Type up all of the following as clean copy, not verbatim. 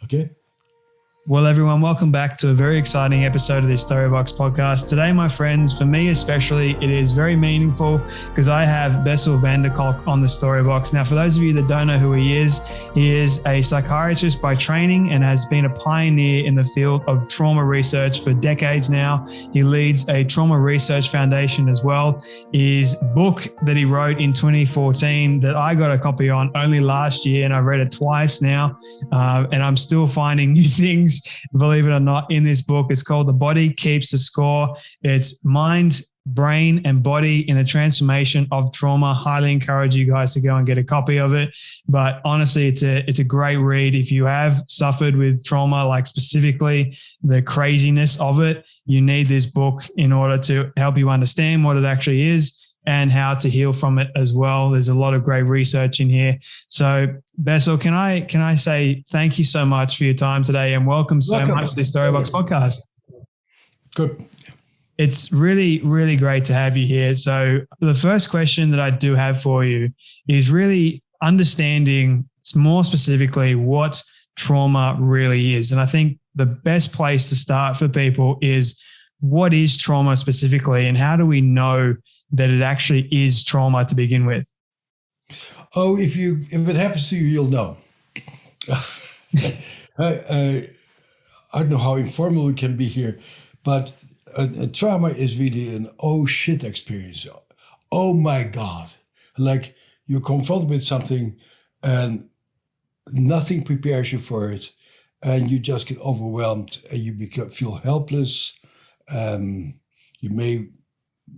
Okay. Well, everyone, welcome back to a very exciting episode of the Storybox podcast. Today, my friends, for me especially, it is very meaningful because I have Bessel van der Kolk on the Storybox. Now, for those of you that don't know who he is a psychiatrist by training and has been a pioneer in the field of trauma research for decades now. He leads a trauma research foundation as well. His book that he wrote in 2014 that I got a copy on only last year, and I've read it twice now, and I'm still finding new things, believe it or not, in this book. It's called The Body Keeps the Score. It's mind, brain, and body in the transformation of trauma. Highly encourage you guys to go and get a copy of it. But honestly, it's a great read. If you have suffered with trauma, like specifically the craziness of it, you need this book in order to help you understand what it actually is and how to heal from it as well. There's a lot of great research in here. So Bessel, can I say thank you so much for your time today and welcome much to the Storybox podcast. Good. It's really, really great to have you here. So the first question that I do have for you is really understanding more specifically what trauma really is. And I think the best place to start for people is, what is trauma specifically, and how do we know that it actually is trauma to begin with? Oh, if it happens to you, you'll know. I don't know how informal we can be here, but a trauma is really an oh shit experience. Oh my God. Like you're confronted with something and nothing prepares you for it, and you just get overwhelmed and you feel helpless. You may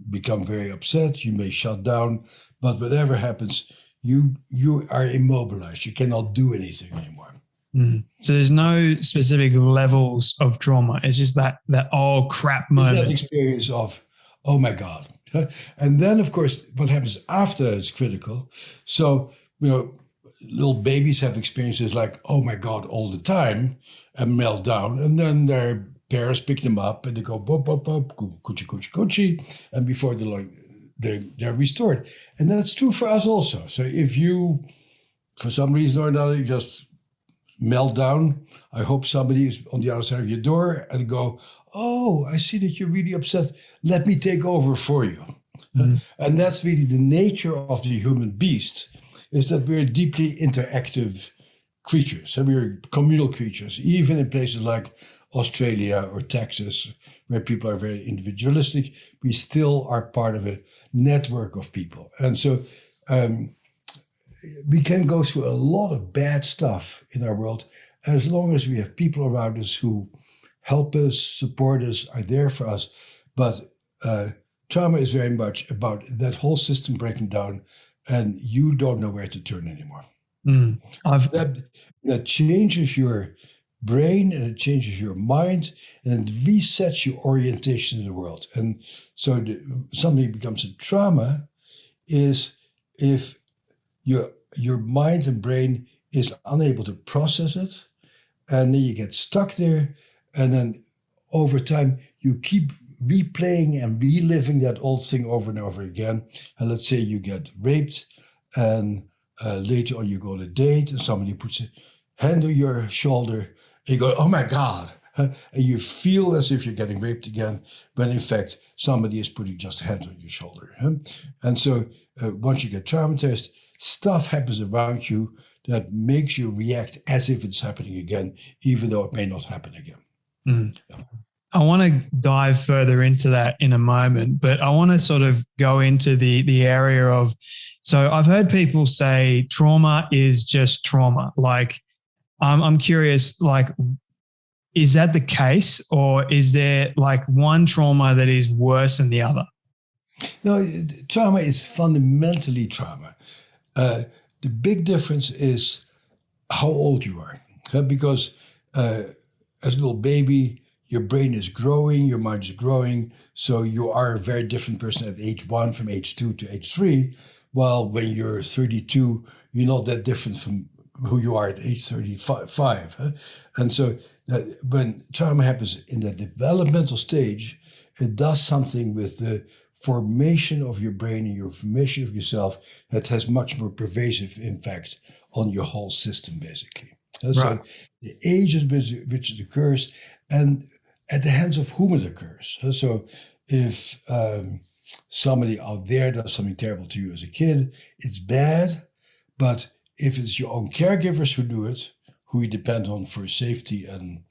become very upset, you may shut down, but whatever happens, you are immobilized. You cannot do anything anymore. Mm. So there's no specific levels of trauma. It's just that oh crap moment. That experience of, oh my God. And then of course, what happens after is critical. So, little babies have experiences like, oh my God, all the time, and melt down. And then their parents pick them up and they go, bop, bop, bop, coochie, coochie, coochie. And before they're restored. And that's true for us also. So if you, for some reason or another, you just melt down, I hope somebody is on the other side of your door and go, oh, I see that you're really upset. Let me take over for you. Mm-hmm. And that's really the nature of the human beast, is that we're deeply interactive creatures. And we're communal creatures, even in places like Australia or Texas, where people are very individualistic. We still are part of a network of people. And so we can go through a lot of bad stuff in our world, as long as we have people around us who help us, support us, are there for us. But trauma is very much about that whole system breaking down, and you don't know where to turn anymore. Mm. That changes your brain, and it changes your mind, and it resets your orientation in the world. And so something becomes a trauma is if your mind and brain is unable to process it, and then you get stuck there, and then over time you keep replaying and reliving that old thing over and over again. And let's say you get raped, and later on you go on a date and somebody puts a hand on your shoulder, and you go, oh my God. And you feel as if you're getting raped again, when in fact somebody is putting just a hand on your shoulder. And so once you get traumatized, stuff happens around you that makes you react as if it's happening again, even though it may not happen again. Mm. Yeah. I want to dive further into that in a moment, but I want to sort of go into the area of, so I've heard people say trauma is just trauma. Like, I'm curious, like, is that the case, or is there like one trauma that is worse than the other? No, trauma is fundamentally trauma. The big difference is how old you are. Because as a little baby, your brain is growing, your mind is growing, so you are a very different person at age 1 from age 2 to age 3, while when you're 32, you're not that different from who you are at age 35. And so that when trauma happens in the developmental stage, it does something with the formation of your brain and your formation of yourself that has much more pervasive impact on your whole system, basically. So the age at which it occurs and at the hands of whom it occurs. So if somebody out there does something terrible to you as a kid, it's bad. But if it's your own caregivers who do it, who you depend on for safety and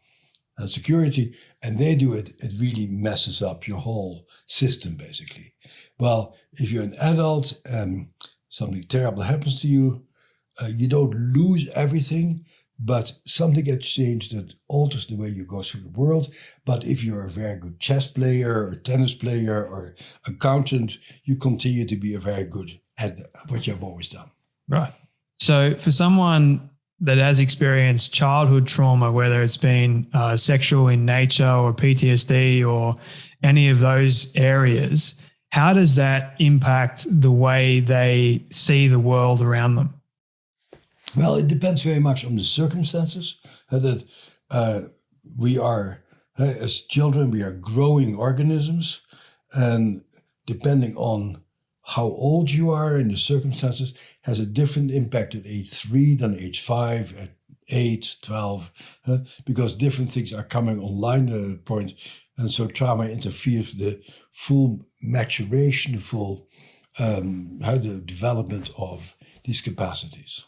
security, and they do it, it really messes up your whole system, basically. Well, if you're an adult and something terrible happens to you, you don't lose everything, but something gets changed that alters the way you go through the world. But if you're a very good chess player or tennis player or accountant, you continue to be very good at what you've always done. Right. So for someone that has experienced childhood trauma, whether it's been sexual in nature or PTSD or any of those areas, how does that impact the way they see the world around them? Well, it depends very much on the circumstances. We are, as children, we are growing organisms, and depending on how old you are and the circumstances has a different impact at age 3 than age 5, at 8, 12, because different things are coming online at that point. And so trauma interferes with the full maturation, the full the development of these capacities.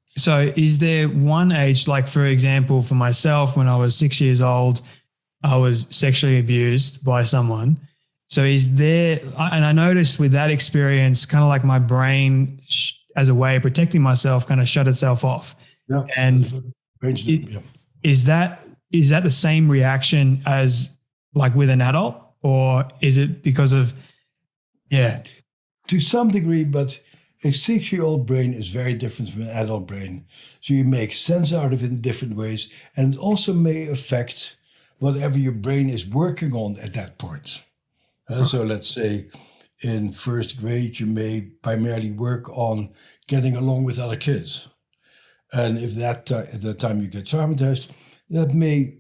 So is there one age, like for example, for myself, when I was 6 years old, I was sexually abused by someone. So is there, and I noticed with that experience, kind of like my brain, as a way of protecting myself, kind of shut itself off. Yeah. And is that the same reaction as like with an adult, or is it because of, To some degree, but a 6-year-old brain is very different from an adult brain. So you make sense out of it in different ways, and it also may affect whatever your brain is working on at that point. So let's say in first grade, you may primarily work on getting along with other kids. And if at that time you get traumatized, that may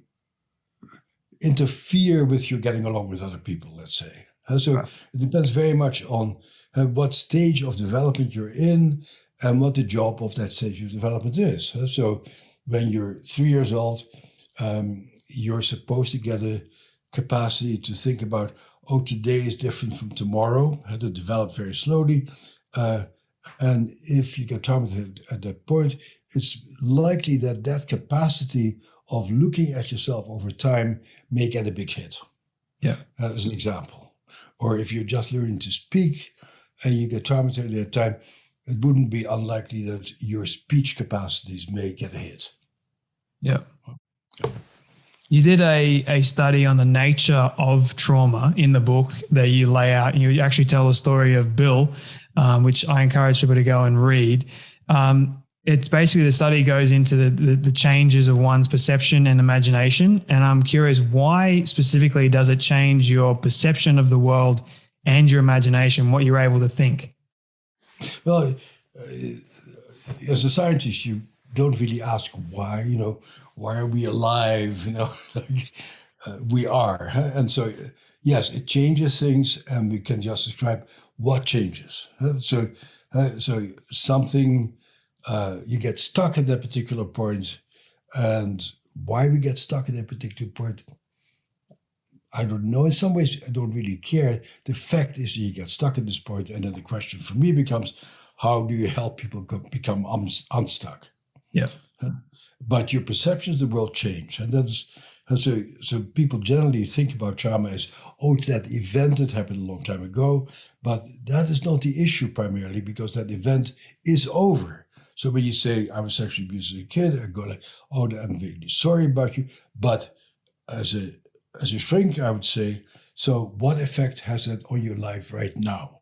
interfere with you getting along with other people, let's say. So it depends very much on what stage of development you're in and what the job of that stage of development is. So when you're 3 years old, you're supposed to get a capacity to think about, oh, today is different from tomorrow, had to develop very slowly. And if you get traumatized at that point, it's likely that that capacity of looking at yourself over time may get a big hit. Yeah. As an example. Or if you're just learning to speak and you get traumatized at that time, it wouldn't be unlikely that your speech capacities may get a hit. Yeah. You did a study on the nature of trauma in the book that you lay out, and you actually tell the story of Bill, which I encourage people to go and read. It's basically, the study goes into the changes of one's perception and imagination. And I'm curious, why specifically does it change your perception of the world and your imagination, what you're able to think? Well, as a scientist, you don't really ask why, why are we alive? We are. And so, yes, it changes things, and we can just describe what changes. So something, you get stuck at that particular point, and why we get stuck at that particular point, I don't know. In some ways, I don't really care. The fact is that you get stuck at this point, and then the question for me becomes, how do you help people become unstuck? Yeah. But your perceptions of the world change, and that's so people generally think about trauma as, oh, it's that event that happened a long time ago, but that is not the issue primarily, because that event is over. So when you say I was sexually abused as a kid, I go like, oh, I'm really sorry about you. But as a shrink, I would say, so what effect has that on your life right now?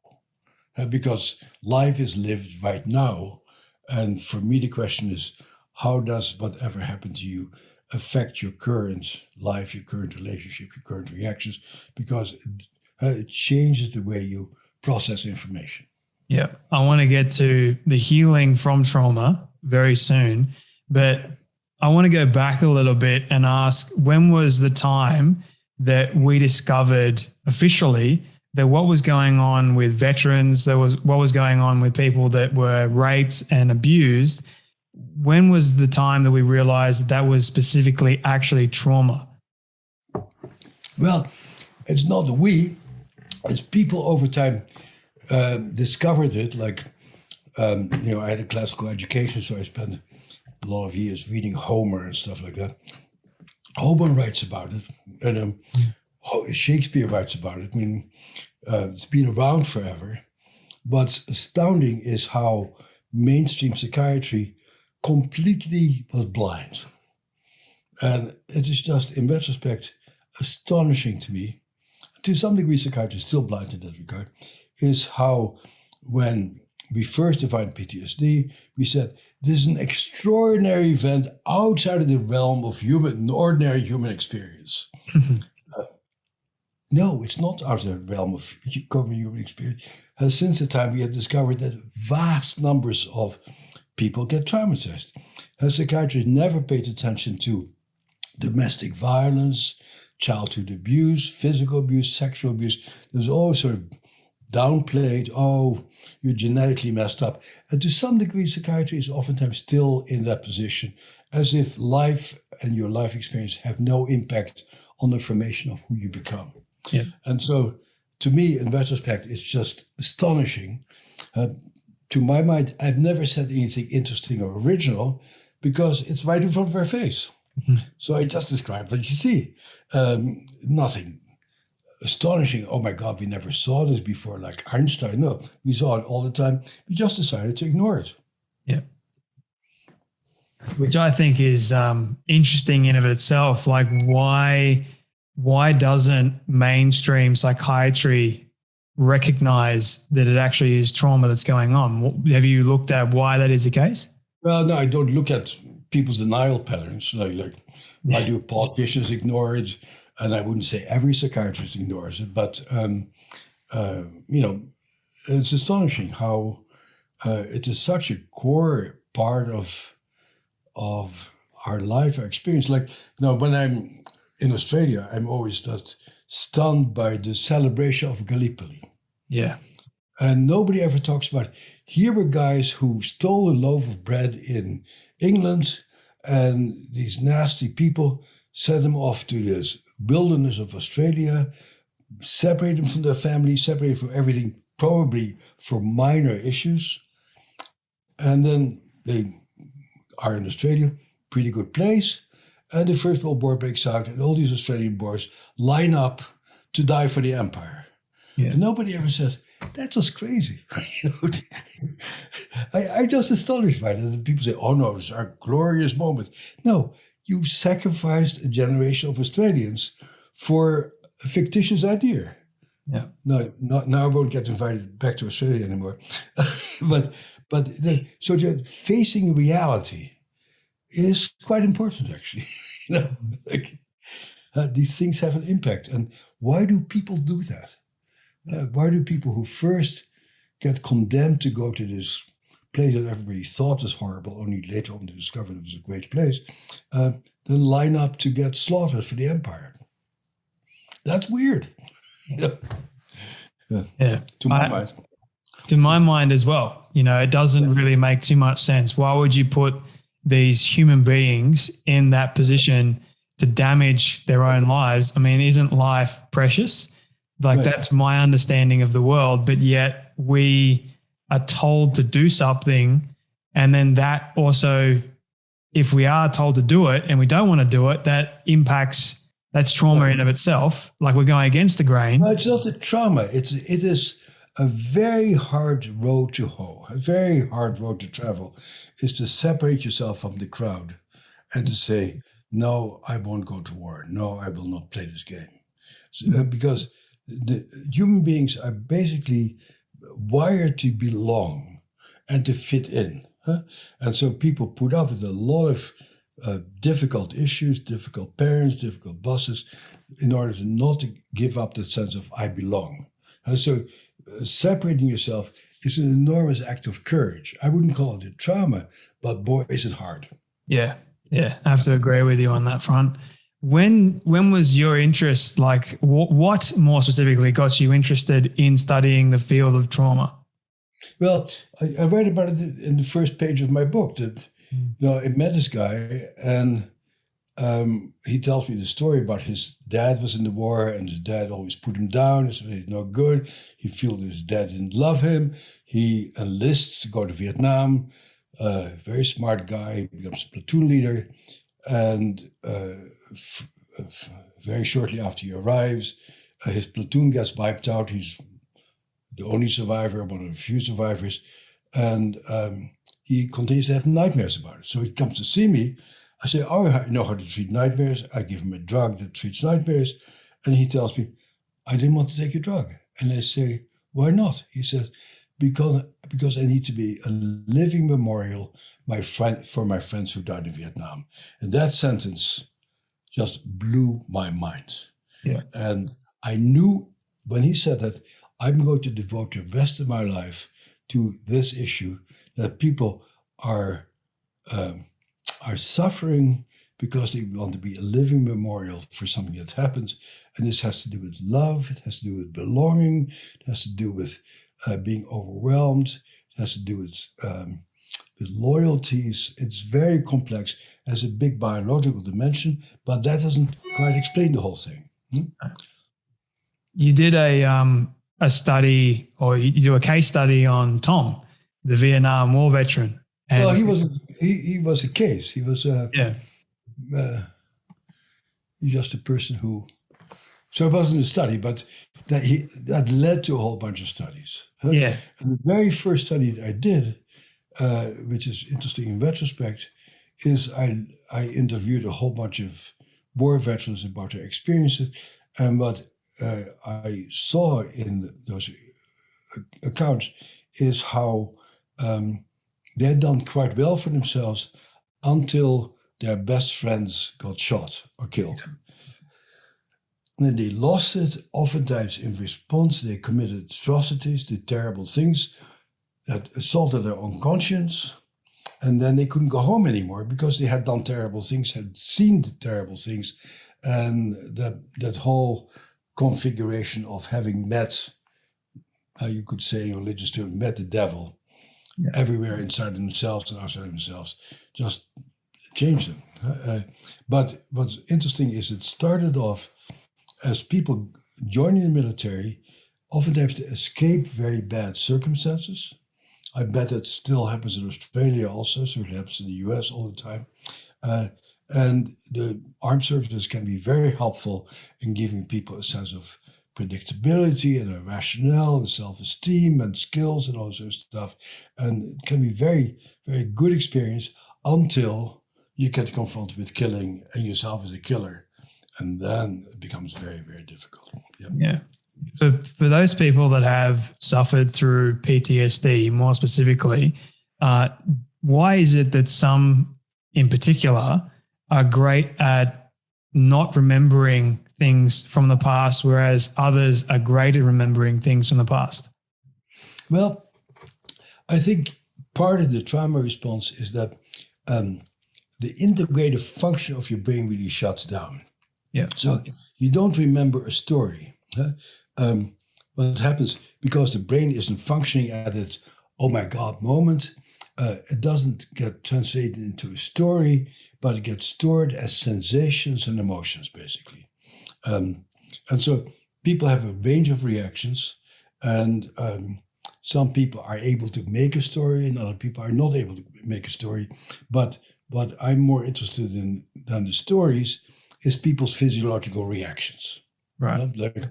Because life is lived right now, and for me the question is, how does whatever happened to you affect your current life, your current relationship, your current reactions? Because it changes the way you process information. Yeah. I want to get to the healing from trauma very soon, but I want to go back a little bit and ask, when was the time that we discovered officially that what was going on with veterans, what was going on with people that were raped and abused, when was the time that we realized that was specifically actually trauma? Well, it's not it's people over time discovered it. Like, I had a classical education, so I spent a lot of years reading Homer and stuff like that. Homer writes about it, and Shakespeare writes about it. I mean, it's been around forever. What's astounding is how mainstream psychiatry completely was blind. And it is just, in retrospect, astonishing to me. To some degree, psychiatry is still blind in that regard, is how when we first defined PTSD, we said, this is an extraordinary event outside of the realm of ordinary human experience. No, it's not outside the realm of common human experience. Since the time we had discovered that vast numbers of people get traumatized. Psychiatrists never paid attention to domestic violence, childhood abuse, physical abuse, sexual abuse. There's always sort of downplayed, oh, you're genetically messed up. And to some degree, psychiatry is oftentimes still in that position, as if life and your life experience have no impact on the formation of who you become. Yeah. And so, to me, in retrospect, it's just astonishing. To my mind, I've never said anything interesting or original because it's right in front of our face. Mm-hmm. So I just described what you see. Nothing astonishing. Oh my God, we never saw this before, like Einstein. No, we saw it all the time. We just decided to ignore it. Yeah. Which I think is interesting in of itself. Like, why doesn't mainstream psychiatry recognize that it actually is trauma that's going on? Have you looked at why that is the case? Well, no, I don't look at people's denial patterns. Like why do politicians ignore it? And I wouldn't say every psychiatrist ignores it, but it's astonishing how it is such a core part of our life, our experience. Like, when I'm in Australia, I'm always just stunned by the celebration of Gallipoli. Yeah. And nobody ever talks about, here were guys who stole a loaf of bread in England, and these nasty people sent them off to this wilderness of Australia, separate them from their family, separate from everything, probably for minor issues. And then they are in Australia, pretty good place. And the First World War breaks out, and all these Australian boys line up to die for the empire. Yeah. And nobody ever says, that's just crazy. I'm just astonished by that. And people say, oh no, it's our glorious moment. No, you sacrificed a generation of Australians for a fictitious idea. Yeah. No, now I won't get invited back to Australia anymore. So facing reality is quite important, actually. These things have an impact. And why do people do that? Why do people who first get condemned to go to this place that everybody thought was horrible, only later on to discover it was a great place, then line up to get slaughtered for the empire? That's weird. Yeah. To my mind. To my mind as well. It doesn't really make too much sense. Why would you put these human beings in that position to damage their own lives? I mean, isn't life precious? Like, right. That's my understanding of the world, but yet we are told to do something. And then that also, if we are told to do it and we don't want to do it, that's trauma in of itself. Like, we're going against the grain. No, it's not the trauma. It is a very hard road to hoe, a very hard road to travel, is to separate yourself from the crowd and to say, no, I won't go to war. No, I will not play this game. Because the human beings are basically wired to belong and to fit in. And so people put up with a lot of difficult issues, difficult parents, difficult bosses, in order to not to give up the sense of I belong. And so separating yourself is an enormous act of courage. I wouldn't call it a trauma, but boy, is it hard. Yeah, I have to agree with you on that front. When was your interest, like what more specifically got you interested in studying the field of trauma? Well, I write about it in the first page of my book, that I met this guy, and he tells me the story about his dad was in the war, and his dad always put him down and said he's no good. He felt his dad didn't love him. He enlists to go to Vietnam. Very smart guy, becomes a platoon leader, and very shortly after he arrives, his platoon gets wiped out. He's the only survivor, one of the few survivors, and he continues to have nightmares about it. So he comes to see me. I say, oh, I know how to treat nightmares. I give him a drug that treats nightmares. And he tells me, I didn't want to take your drug. And I say, why not? He says, because I need to be a living memorial for my friends who died in Vietnam. And that sentence just blew my mind. Yeah. And I knew when he said that, I'm going to devote the rest of my life to this issue, that people are suffering because they want to be a living memorial for something that happened. And this has to do with love, it has to do with belonging, it has to do with being overwhelmed, it has to do with loyalties. It's very complex, has a big biological dimension, but that doesn't quite explain the whole thing. You did a study, or you do a case study on Tom, the Vietnam War veteran. And well, he was a case. He was just a person who. So it wasn't a study, but that led to a whole bunch of studies. Yeah. And the very first study that I did, which is interesting in retrospect, is I interviewed a whole bunch of war veterans about their experiences, and what I saw in those accounts is how they had done quite well for themselves until their best friends got shot or killed. And then they lost it. Oftentimes in response, they committed atrocities, did terrible things that assaulted their own conscience. And then they couldn't go home anymore because they had done terrible things, had seen the terrible things. And that whole configuration of having met, how you could say in religious terms, met the devil everywhere inside themselves and outside themselves, just changed them. But what's interesting is it started off as people joining the military, oftentimes to escape very bad circumstances. I bet that still happens in Australia also, certainly happens in the US all the time. And the armed services can be very helpful in giving people a sense of predictability and a rationale and self-esteem and skills and all this stuff. And it can be very, very good experience until you get confronted with killing and yourself as a killer. And then it becomes very, very difficult. Yep. Yeah. For those people that have suffered through PTSD, more specifically, why is it that some in particular are great at not remembering things from the past, whereas others are great at remembering things from the past? Well, I think part of the trauma response is that the integrative function of your brain really shuts down. Yeah. So you don't remember a story. What happens, because the brain isn't functioning at its oh my God moment, it doesn't get translated into a story, but it gets stored as sensations and emotions, basically. And so people have a range of reactions, and some people are able to make a story and other people are not able to make a story. But what I'm more interested in than the stories is people's physiological reactions. Right. Like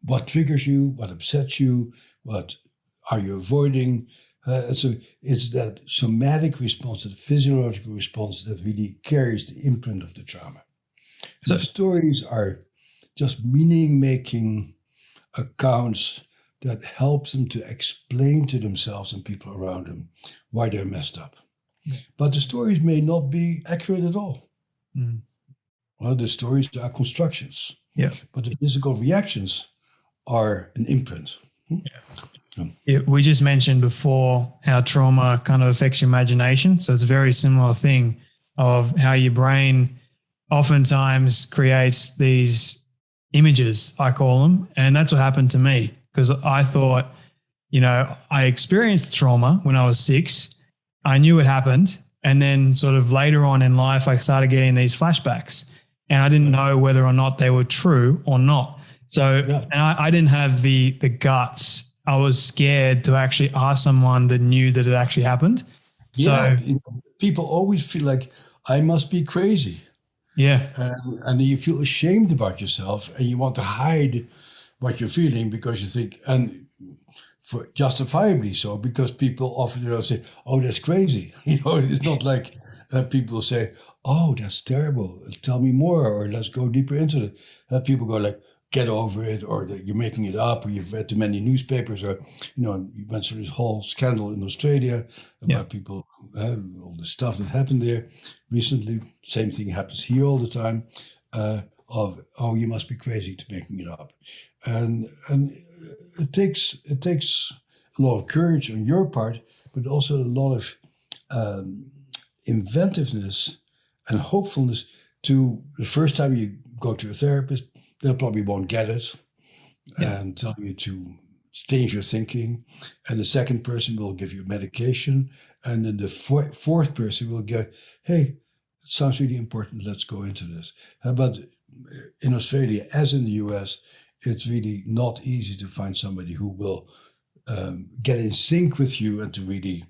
what triggers you, what upsets you, what are you avoiding? So it's that somatic response, that physiological response that really carries the imprint of the trauma. So the stories are just meaning-making accounts that helps them to explain to themselves and people around them why they're messed up. Yeah. But the stories may not be accurate at all. Mm. Well, the stories are constructions. Yeah. But the physical reactions are an imprint. Yeah. Yeah, we just mentioned before how trauma kind of affects your imagination. So it's a very similar thing of how your brain oftentimes creates these images, I call them. And that's what happened to me, because I thought, I experienced trauma when I was 6. I knew it happened. And then sort of later on in life, I started getting these flashbacks, and I didn't know whether or not they were true or not. So, and I didn't have the guts. I was scared to actually ask someone that knew that it actually happened. Yeah, So, people always feel like I must be crazy. yeah. And you feel ashamed about yourself, and you want to hide what you're feeling because you think, and for justifiably so, because people often say, "Oh, that's crazy." It's not like people say, "Oh, that's terrible. Tell me more," or "Let's go deeper into it." People go like, "Get over it," or "You're making it up," or "You've read too many newspapers," or you went through this whole scandal in Australia about people, all the stuff that happened there recently. Same thing happens here all the time. Of "Oh, you must be crazy to making it up," and it takes a lot of courage on your part, but also a lot of inventiveness and hopefulness. To the first time you go to a therapist, they probably won't get it and tell you to change your thinking, and the second person will give you medication, and then the fourth person will go, "Hey, it sounds really important. Let's go into this." But in Australia, as in the US, it's really not easy to find somebody who will get in sync with you and to really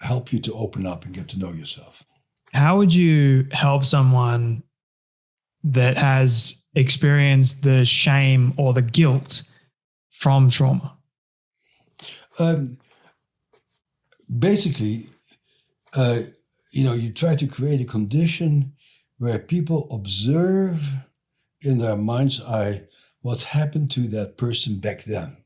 help you to open up and get to know yourself. How would you help someone that has experienced the shame or the guilt from trauma? Basically, you try to create a condition where people observe in their mind's eye what happened to that person back then.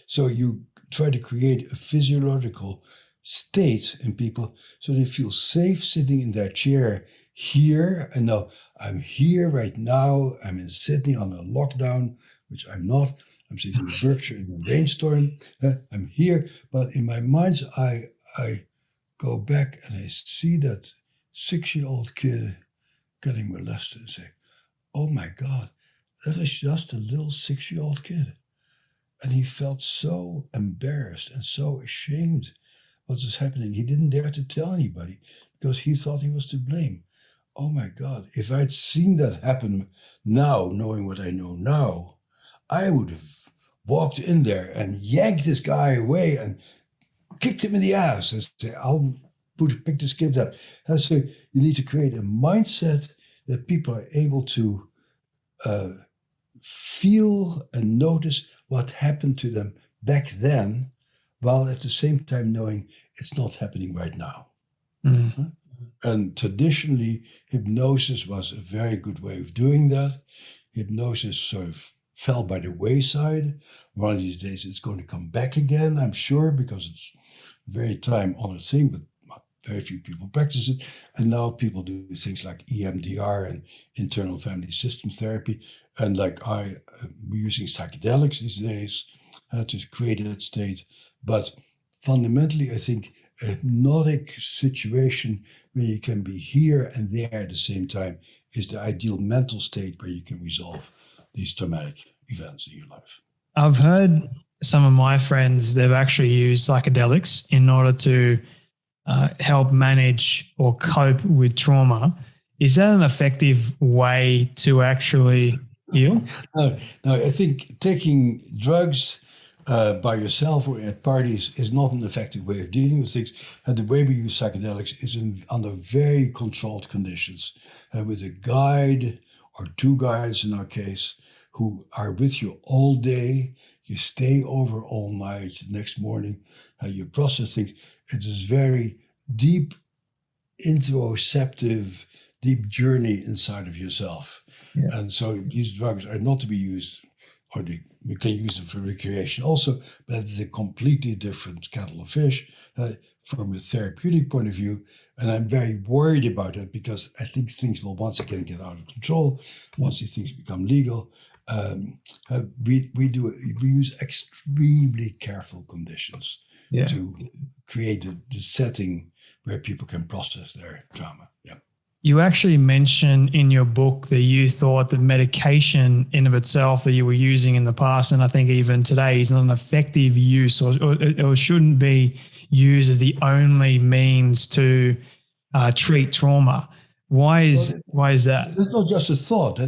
So you try to create a physiological state in people so they feel safe sitting in their chair here. And now I'm here right now. I'm in Sydney on a lockdown, which I'm not. I'm sitting in Berkshire in a rainstorm. I'm here. But in my mind's eye, I go back and I see that 6-year-old kid getting molested and say, "Oh my God, that was just a little 6-year-old kid." And he felt so embarrassed and so ashamed what was happening. He didn't dare to tell anybody because he thought he was to blame. Oh my God, if I'd seen that happen now, knowing what I know now, I would have walked in there and yanked this guy away and kicked him in the ass and say, "I'll pick this kid up." And so you need to create a mindset that people are able to feel and notice what happened to them back then, while at the same time knowing it's not happening right now. Mm-hmm. And traditionally, hypnosis was a very good way of doing that. Hypnosis sort of fell by the wayside. One of these days it's going to come back again, I'm sure, because it's a very time-honored thing, but very few people practice it. And now people do things like EMDR and internal family system therapy. And like we're using psychedelics these days to create that state. But fundamentally, I think a hypnotic situation where you can be here and there at the same time is the ideal mental state where you can resolve these traumatic events in your life. I've heard some of my friends, they've actually used psychedelics in order to help manage or cope with trauma. Is that an effective way to actually heal? No, I think taking drugs by yourself or at parties is not an effective way of dealing with things. And the way we use psychedelics is under very controlled conditions, with a guide or two guides in our case, who are with you all day. You stay over all night. The next morning, you process things. It is very deep, interoceptive, deep journey inside of yourself. Yeah. And so these drugs are not to be used, or we can use them for recreation also, but it's a completely different kettle of fish from a therapeutic point of view. And I'm very worried about it because I think things will once again get out of control once these things become legal. We use extremely careful conditions to create the setting where people can process their trauma. Yeah. You actually mention in your book that you thought that medication in of itself that you were using in the past, and I think even today, is not an effective use or shouldn't be used as the only means to treat trauma. Why is that? That's not just a thought.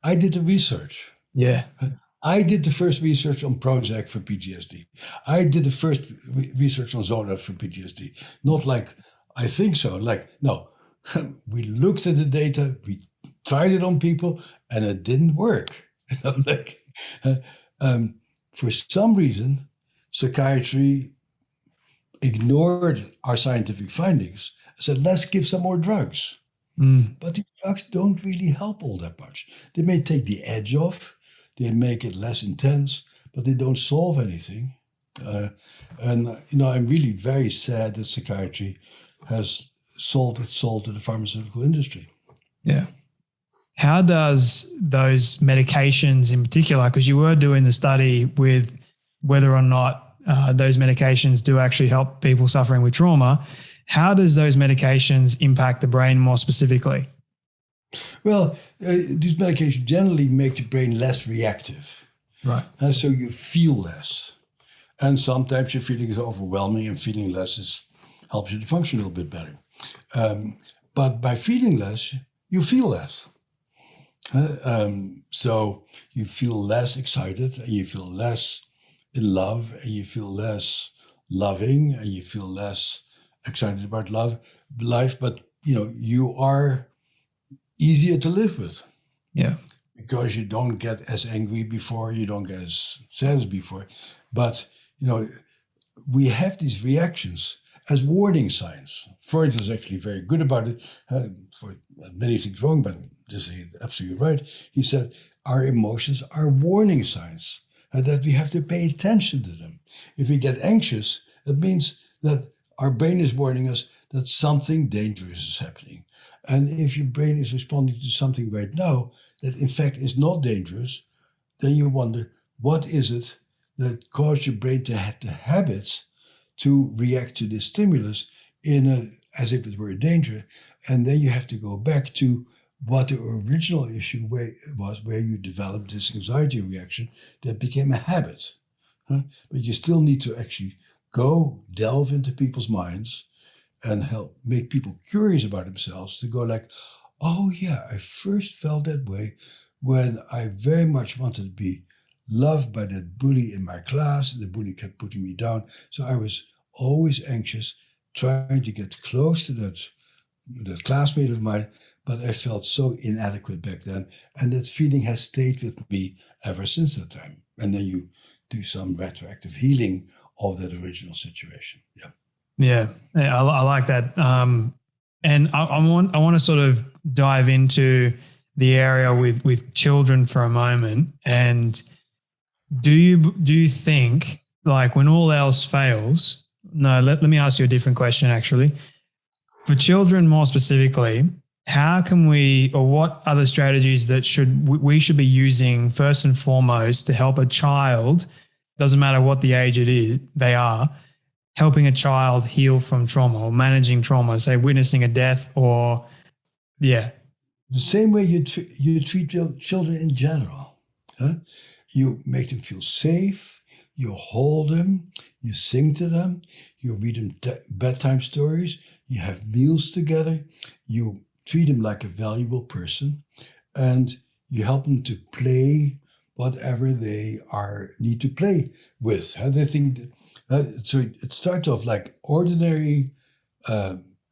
I did the research. Yeah. I did the first research on Prozac for PTSD. I did the first research on Zona for PTSD. Not like, I think so. Like, no, we looked at the data, we tried it on people, and it didn't work. Like, for some reason, psychiatry ignored our scientific findings and said, let's give some more drugs. But the drugs don't really help all that much. They may take the edge off, they make it less intense, but they don't solve anything. And I'm really very sad that psychiatry has sold its soul to the pharmaceutical industry. Yeah. How does those medications in particular, because you were doing the study with whether or not those medications do actually help people suffering with trauma, how does those medications impact the brain more specifically? Well, these medications generally make the brain less reactive. Right. And so you feel less. And sometimes your feeling is overwhelming, and feeling less helps you to function a little bit better. But by feeling less, you feel less. So you feel less excited, and you feel less in love, and you feel less loving, and you feel less excited about life. But you are easier to live with. Yeah. Because you don't get as angry before, you don't get as sad as before. But we have these reactions as warning signs. Freud was actually very good about it. For many things wrong, but this is absolutely right. He said our emotions are warning signs, and that we have to pay attention to them. If we get anxious, it means that our brain is warning us that something dangerous is happening. And if your brain is responding to something right now that in fact is not dangerous, then you wonder, what is it that caused your brain to have the habits to react to this stimulus as if it were a danger? And then you have to go back to what the original issue was, where you developed this anxiety reaction that became a habit. But you still need to actually go delve into people's minds and help make people curious about themselves, to go like, oh yeah, I first felt that way when I very much wanted to be loved by that bully in my class, and the bully kept putting me down. So I was always anxious, trying to get close to that classmate of mine, but I felt so inadequate back then. And that feeling has stayed with me ever since that time. And then you do some retroactive healing of that original situation. Yeah. Yeah, I like that. And I want to sort of dive into the area with children for a moment. And do you think, like, when all else fails? No, let me ask you a different question, actually. For children more specifically, how can we, or what other strategies that we should be using first and foremost to help a child, doesn't matter what the age they are, helping a child heal from trauma or managing trauma, say witnessing a death or, yeah. The same way you treat children in general. You make them feel safe, you hold them, you sing to them, you read them bedtime stories, you have meals together, you treat them like a valuable person, and you help them to play whatever they need to play with. They think so it starts off like ordinary,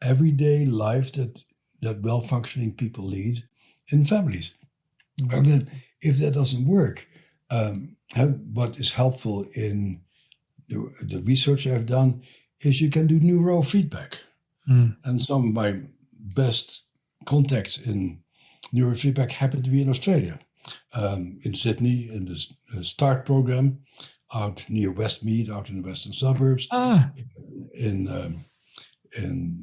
everyday life that well-functioning people lead in families. And then if that doesn't work, what is helpful in the research I've done is you can do neurofeedback. And some of my best contacts in neurofeedback happen to be in Australia. In Sydney, in the START program, out near Westmead, out in the western suburbs. In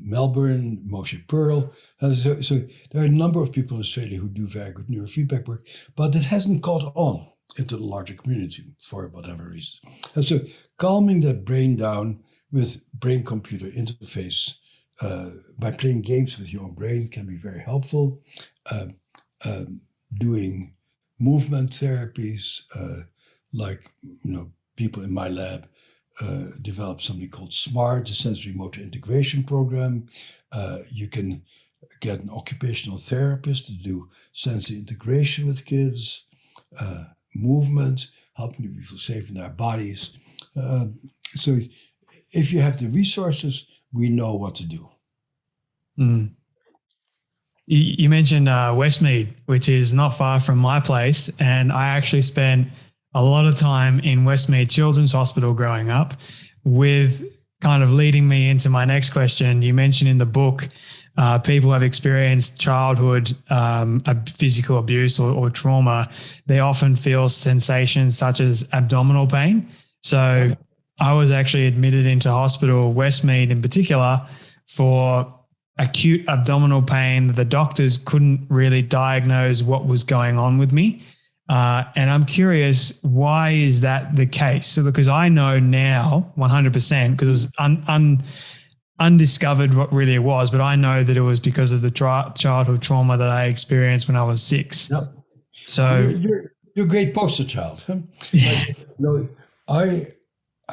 Melbourne, Moshe Pearl. So there are a number of people in Australia who do very good neurofeedback work, but it hasn't caught on into the larger community for whatever reason. And so calming that brain down with brain-computer interface by playing games with your own brain can be very helpful. Doing movement therapies, like people in my lab developed something called SMART, the sensory motor integration program. You can get an occupational therapist to do sensory integration with kids, movement, helping them feel safe in their bodies. So if you have the resources, we know what to do. Mm. You mentioned Westmead, which is not far from my place. And I actually spent a lot of time in Westmead Children's Hospital growing up, with kind of leading me into my next question. You mentioned in the book, people have experienced childhood physical abuse or trauma. They often feel sensations such as abdominal pain. So I was actually admitted into hospital, Westmead in particular, for acute abdominal pain. The doctors couldn't really diagnose what was going on with me. And I'm curious, why is that the case? So, because I know now 100%, because it was undiscovered what really it was, but I know that it was because of the childhood trauma that I experienced when I was 6. Yep. So you're a great poster child. Huh?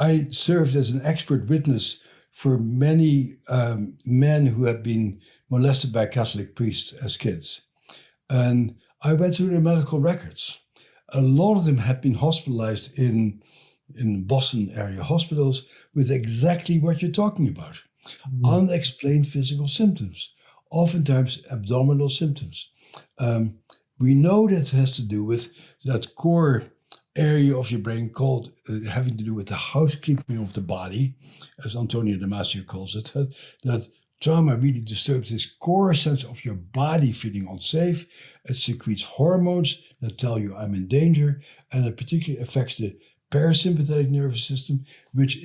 I served as an expert witness for many men who had been molested by Catholic priests as kids. And I went through their medical records. A lot of them had been hospitalized in Boston area hospitals with exactly what you're talking about. Unexplained physical symptoms, oftentimes abdominal symptoms. We know that has to do with that core area of your brain called having to do with the housekeeping of the body, as Antonio Damasio calls it, that trauma really disturbs this core sense of your body feeling unsafe. It secretes hormones that tell you I'm in danger, and it particularly affects the parasympathetic nervous system, which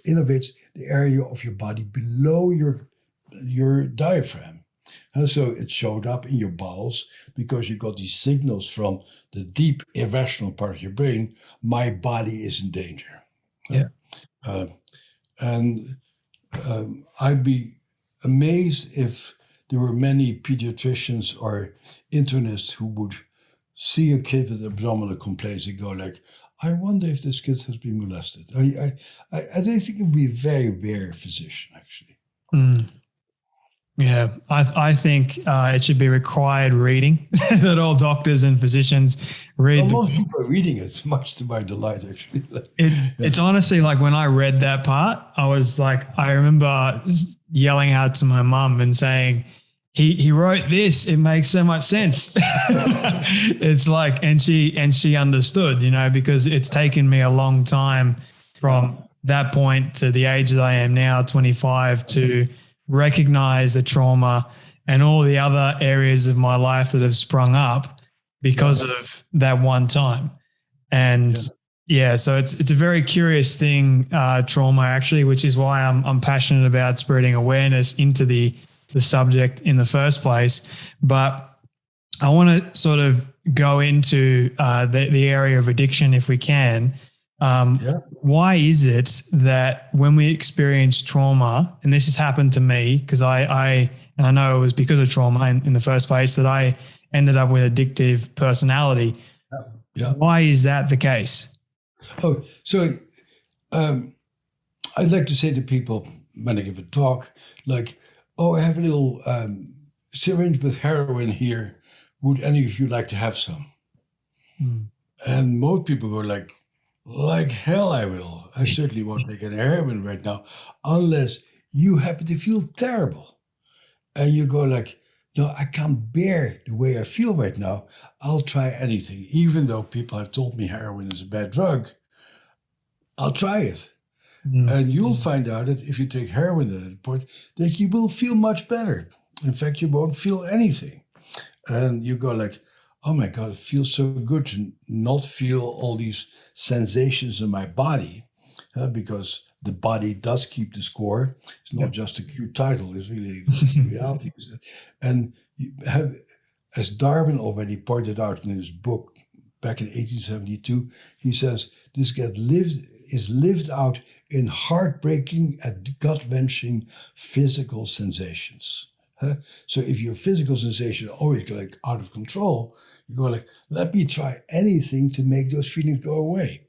innervates the area of your body below your diaphragm. And so it showed up in your bowels because you got these signals from the deep irrational part of your brain. My body is in danger. Yeah. I'd be amazed if there were many pediatricians or internists who would see a kid with abdominal complaints and go like, I wonder if this kid has been molested. I don't think it would be a very rare physician, actually. Mm. Yeah, I think it should be required reading that all doctors and physicians read. Well, most people are reading it, much to my delight, actually. It's honestly like when I read that part, I was like, I remember yelling out to my mum and saying, he wrote this. It makes so much sense. It's like, and she understood, because it's taken me a long time from that point to the age that I am now, 25, to recognize the trauma and all the other areas of my life that have sprung up because of that one time. And so it's a very curious thing, trauma actually, which is why I'm passionate about spreading awareness into the subject in the first place. But I want to sort of go into the area of addiction if we can. Why is it that when we experience trauma, and this has happened to me because I know it was because of trauma in the first place that I ended up with addictive personality. Yeah. Why is that the case? Oh, so I'd like to say to people when I give a talk, like, I have a little syringe with heroin here. Would any of you like to have some? And most people go like hell I will. I certainly won't take any heroin right now unless you happen to feel terrible. And you go like, no, I can't bear the way I feel right now. I'll try anything. Even though people have told me heroin is a bad drug, I'll try it. And you'll find out that if you take heroin at that point, that you will feel much better. In fact, you won't feel anything. And you go like, oh my God, it feels so good to not feel all these sensations in my body, because the body does keep the score. It's not just a cute title, it's really reality. And you have, as Darwin already pointed out in his book, back in 1872, he says, this is lived out in heartbreaking and gut-wrenching physical sensations. So if your physical sensation always like out of control, you go like, let me try anything to make those feelings go away.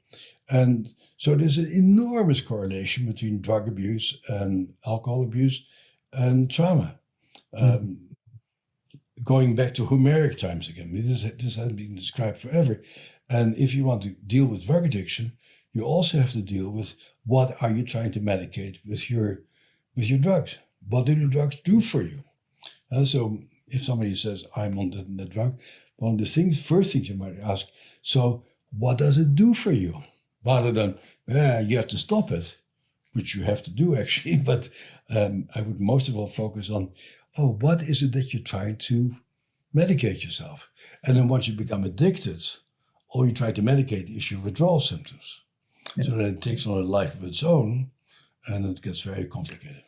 And so there's an enormous correlation between drug abuse and alcohol abuse and trauma. Going back to Homeric times again, this has been described forever. And if you want to deal with drug addiction, you also have to deal with what are you trying to medicate with your drugs? What do the drugs do for you? So if somebody says, I'm on the drug, one of the first things you might ask, so what does it do for you? Rather than, you have to stop it, which you have to do actually. But I would most of all focus on, what is it that you're trying to medicate yourself? And then once you become addicted, all you try to medicate is your withdrawal symptoms. Yeah. So then it takes on a life of its own and it gets very complicated.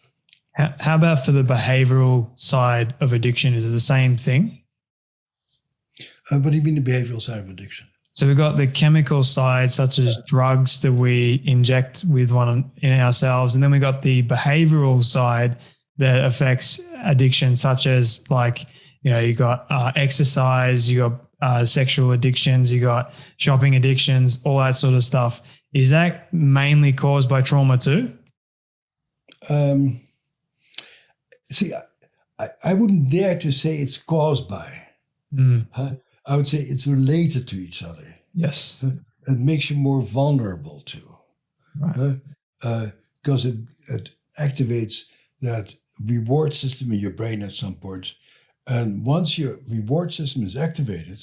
How about for the behavioral side of addiction? Is it the same thing? What do you mean the behavioral side of addiction? So we've got the chemical side, such as drugs that we inject in ourselves. And then we got the behavioral side that affects addiction, such as you got exercise, you got sexual addictions, you got shopping addictions, all that sort of stuff. Is that mainly caused by trauma too? See, I wouldn't dare to say it's caused by. I would say it's related to each other. Yes. It makes you more vulnerable to. Right. Because it activates that reward system in your brain at some point. And once your reward system is activated,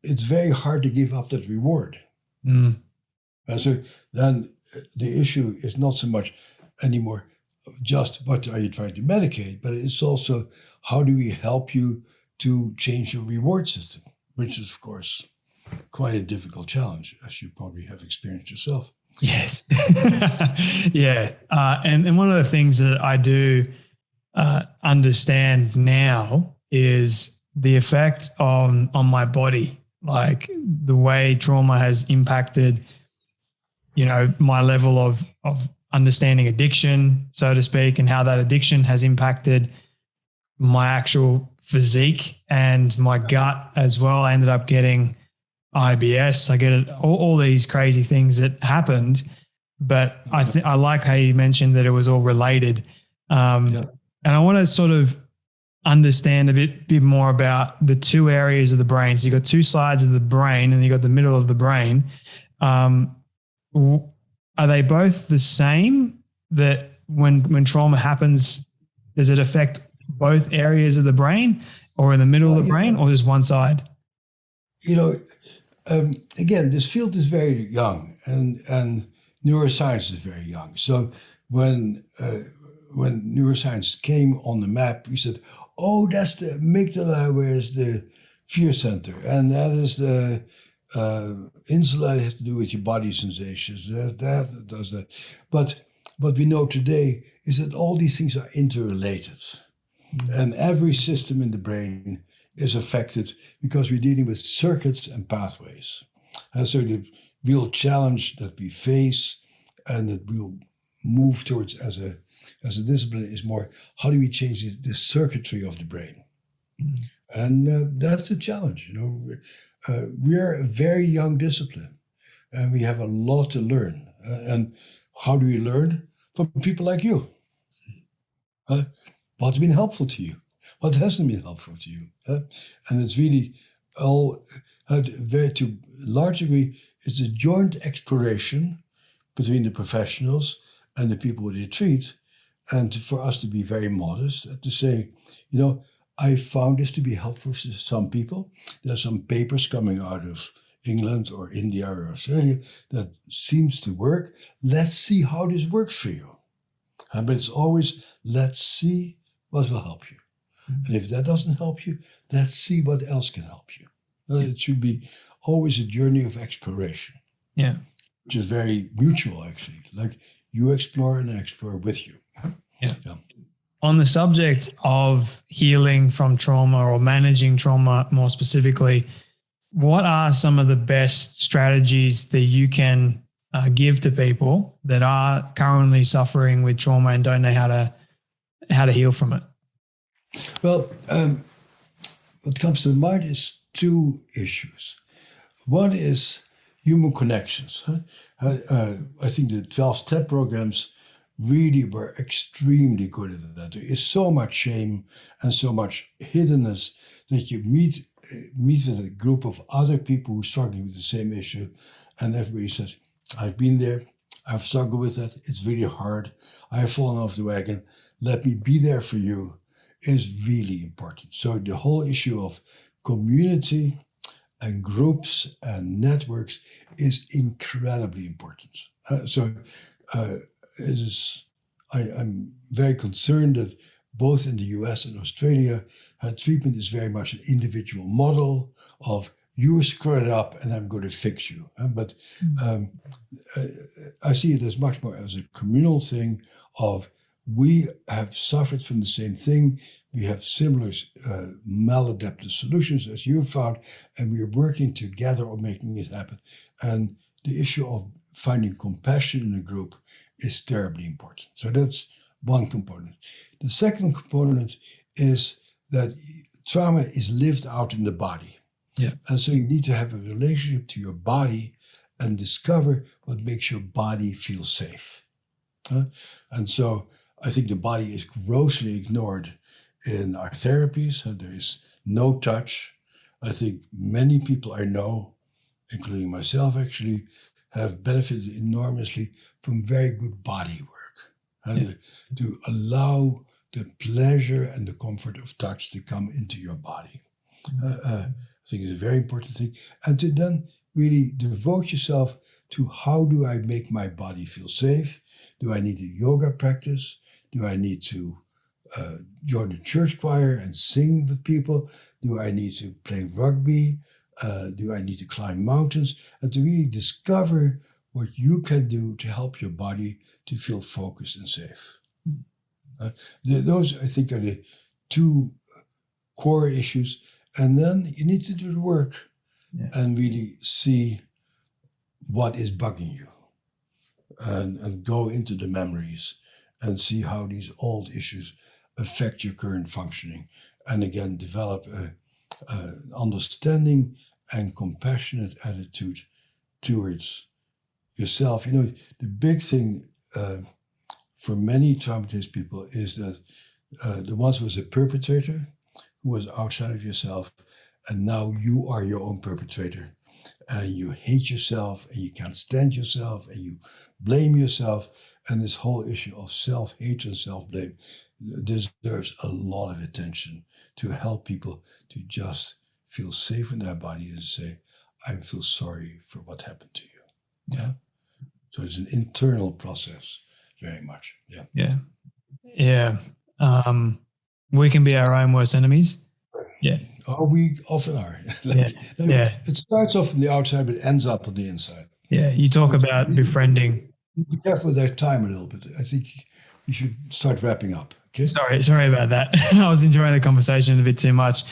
it's very hard to give up that reward. So then the issue is not so much anymore just what are you trying to medicate, but it's also how do we help you to change your reward system, which is, of course, quite a difficult challenge, as you probably have experienced yourself. Yes. Yeah. And one of the things that I do understand now is the effect on my body, like the way trauma has impacted, my level of understanding addiction, so to speak, and how that addiction has impacted my actual physique and my gut as well. I ended up getting IBS. I get all these crazy things that happened, but I like how you mentioned that it was all related. And I want to sort of understand a bit more about the two areas of the brain. So you got two sides of the brain and you got the middle of the brain. Are they both the same? That when trauma happens, does it affect both areas of the brain, or in the middle of the brain, or just one side? Again, this field is very young, and neuroscience is very young. So when neuroscience came on the map, we said, that's the amygdala, where is the fear center, and that is the insula has to do with your body sensations. That does that. But what we know today is that all these things are interrelated. And every system in the brain is affected because we're dealing with circuits and pathways. And so the real challenge that we face and that we'll move towards as a discipline is more, how do we change the circuitry of the brain? And that's the challenge. We are a very young discipline, and we have a lot to learn. And how do we learn? From people like you. What's been helpful to you? What hasn't been helpful to you? And it's really all, to a large degree, it's a joint exploration between the professionals and the people they treat, and for us to be very modest and to say, I found this to be helpful to some people. There are some papers coming out of England or India or Australia that seems to work. Let's see how this works for you. But it's always, let's see what will help you. And if that doesn't help you, let's see what else can help you. It should be always a journey of exploration. Yeah. Which is very mutual, actually. Like you explore and I explore with you. Yeah. On the subject of healing from trauma or managing trauma more specifically, what are some of the best strategies that you can give to people that are currently suffering with trauma and don't know how to heal from it? Well, what comes to mind is two issues. One is human connections. I think the 12-step programs really were extremely good at that. There is so much shame and so much hiddenness that you meet with a group of other people who are struggling with the same issue, and everybody says, I've been there, I've struggled with that, it's really hard, I have fallen off the wagon, let me be there for you, is really important. So the whole issue of community and groups and networks is incredibly important. I'm very concerned that both in the US and Australia, treatment is very much an individual model of you screw it up and I'm going to fix you. But I see it as much more as a communal thing of we have suffered from the same thing. We have similar maladaptive solutions as you found, and we are working together on making it happen. And the issue of finding compassion in a group is terribly important. So that's one component. The second component is that trauma is lived out in the body. Yeah. And so you need to have a relationship to your body and discover what makes your body feel safe. And so I think the body is grossly ignored in our therapies. There is no touch. I think many people I know, including myself actually, have benefited enormously from very good body work. To allow the pleasure and the comfort of touch to come into your body. I think it's a very important thing. And to then really devote yourself to how do I make my body feel safe? Do I need a yoga practice? Do I need to join the church choir and sing with people? Do I need to play rugby? Do I need to climb mountains? And to really discover what you can do to help your body to feel focused and safe. Those, I think, are the two core issues. And then you need to do the work and really see what is bugging you and go into the memories and see how these old issues affect your current functioning. And again, develop an understanding and compassionate attitude towards yourself. You know, the big thing for many traumatized people is that there once was a perpetrator who was outside of yourself, and now you are your own perpetrator. And you hate yourself, and you can't stand yourself, and you blame yourself. And this whole issue of self-hate and self-blame deserves a lot of attention to help people to just feel safe in their body and say, I feel sorry for what happened to you. Yeah. So it's an internal process, very much. Yeah. We can be our own worst enemies. Yeah. Oh, we often are. It starts off from the outside, but it ends up on the inside. Yeah. You talk about befriending. Be careful with our time a little bit. I think you should start wrapping up. Okay. Sorry about that. I was enjoying the conversation a bit too much.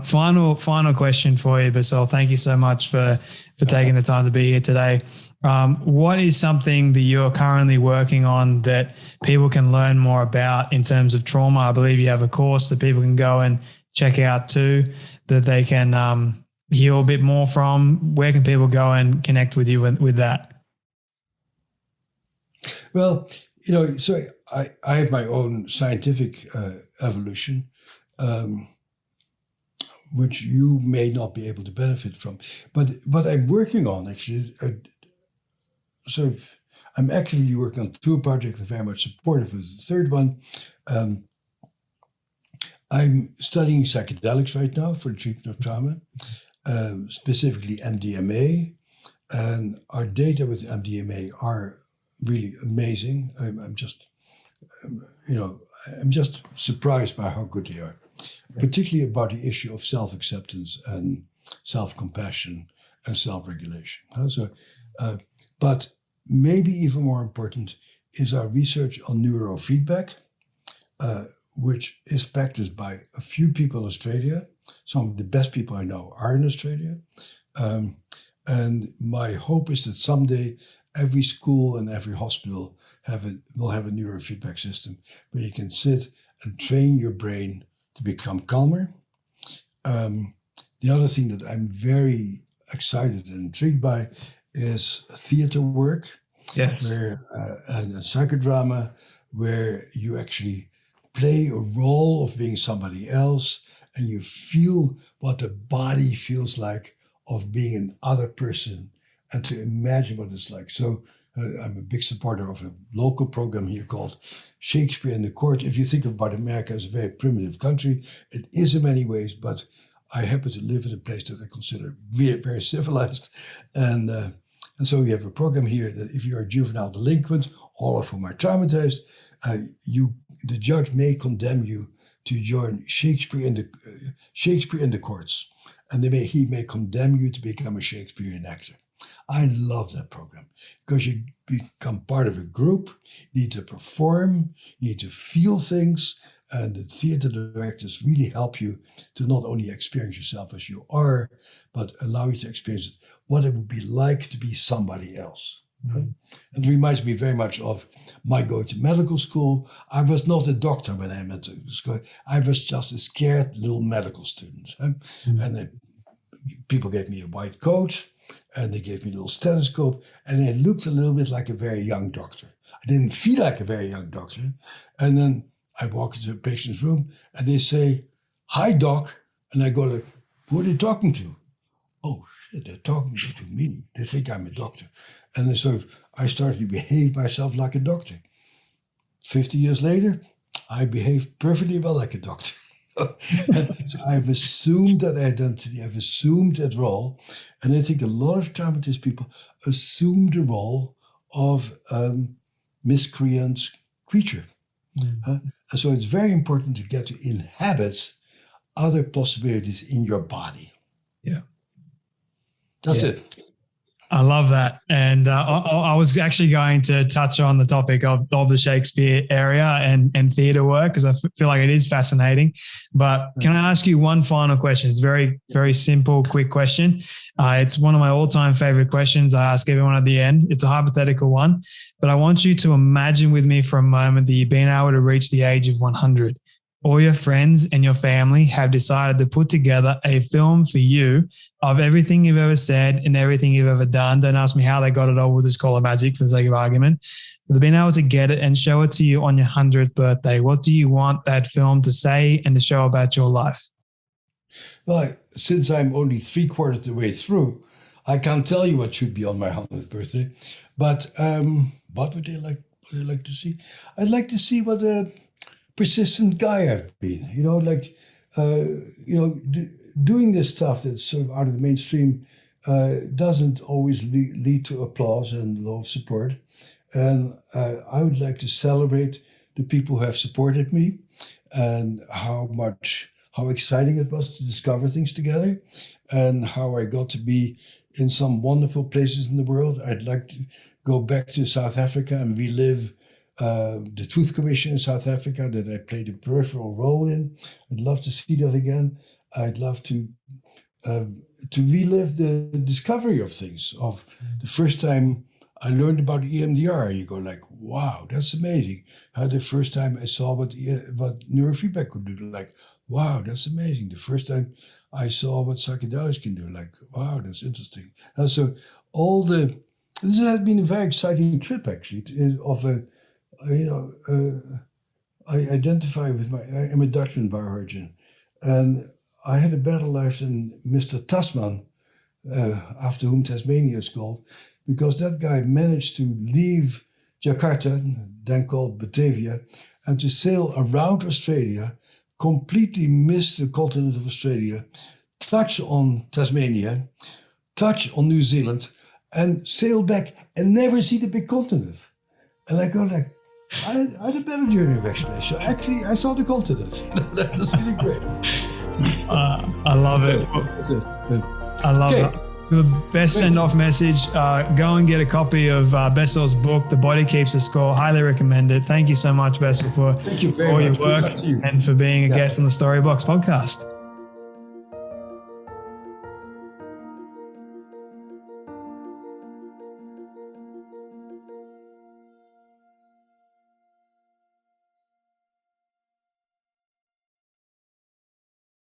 Final question for you, Bessel. Thank you so much for taking the time to be here today. What is something that you're currently working on that people can learn more about in terms of trauma? I believe you have a course that people can go and check out too, that they can heal a bit more from. Where can people go and connect with you with that? Well, you know, so I have my own scientific evolution, which you may not be able to benefit from. But what I'm working on, actually, I'm actively working on two projects, very much supportive of the third one. I'm studying psychedelics right now for the treatment of trauma, specifically MDMA. And our data with MDMA are really amazing. I'm just surprised by how good they are, particularly about the issue of self-acceptance and self-compassion and self-regulation. But maybe even more important is our research on neurofeedback, which is practiced by a few people in Australia. Some of the best people I know are in Australia. And my hope is that someday every school and every hospital will have a neurofeedback system where you can sit and train your brain to become calmer. The other thing that I'm very excited and intrigued by is theater work. Yes. And psychodrama, where you actually play a role of being somebody else and you feel what the body feels like of being another person and to imagine what it's like. So I'm a big supporter of a local program here called Shakespeare in the Court. If you think about America as a very primitive country, it is in many ways, but I happen to live in a place that I consider very, very civilized. And so we have a program here that if you're a juvenile delinquent, all of whom are traumatized, the judge may condemn you to join Shakespeare in the courts, and he may condemn you to become a Shakespearean actor. I love that program because you become part of a group, you need to perform, you need to feel things, and the theater directors really help you to not only experience yourself as you are, but allow you to experience what it would be like to be somebody else. Mm-hmm. And it reminds me very much of my going to medical school. I was not a doctor when I went to school. I was just a scared little medical student. Mm-hmm. And people gave me a white coat and they gave me a little stethoscope and I looked a little bit like a very young doctor. I didn't feel like a very young doctor. And then I walk into a patient's room and they say, "Hi, doc." And I go like, "Who are they talking to?" "Oh, shit, they're talking to me. They think I'm a doctor." And so I started to behave myself like a doctor. 50 years later, I behave perfectly well like a doctor. So I've assumed that identity, I've assumed that role. And I think a lot of traumatized people assume the role of miscreant creature. Mm-hmm. And so it's very important to get to inhabit other possibilities in your body. Yeah. That's it. I love that. And I was actually going to touch on the topic of the Shakespeare area and theatre work because I feel like it is fascinating. But can I ask you one final question? It's a very, very simple, quick question. It's one of my all-time favorite questions I ask everyone at the end. It's a hypothetical one, but I want you to imagine with me for a moment that you've been able to reach the age of 100. All your friends and your family have decided to put together a film for you of everything you've ever said and everything you've ever done. Don't ask me how they got it all. We'll just call it magic for the sake of argument. But they've been able to get it and show it to you on your 100th birthday. What do you want that film to say and to show about your life? Well, since I'm only 3/4 of the way through, I can't tell you what should be on my 100th birthday. But what would they like to see? I'd like to see what a persistent guy I've been, doing this stuff that's sort of out of the mainstream doesn't always lead to applause and a lot of support. And I would like to celebrate the people who have supported me and how exciting it was to discover things together and how I got to be in some wonderful places in the world. I'd like to go back to South Africa and relive the Truth Commission in South Africa that I played a peripheral role in. I'd love to see that again. I'd love to relive the discovery of things, of the first time I learned about EMDR. You go like, wow, that's amazing. How the first time I saw what neurofeedback could do, like, wow, that's amazing. The first time I saw what psychedelics can do, like, wow, that's interesting. And so this has been a very exciting trip actually I identify with I'm a Dutchman by origin, and I had a better life than Mr. Tasman, after whom Tasmania is called, because that guy managed to leave Jakarta, then called Batavia, and to sail around Australia, completely miss the continent of Australia, touch on Tasmania, touch on New Zealand, and sail back and never see the big continent. And I go like, I had a better journey of exploration. Actually, I saw the continent. That's really great. I love it. That's it. I love it. The best send-off message, go and get a copy of Bessel's book, The Body Keeps the Score. Highly recommend it. Thank you so much, Bessel, for Thank you very all much. your work and for being a guest on the Storybox podcast.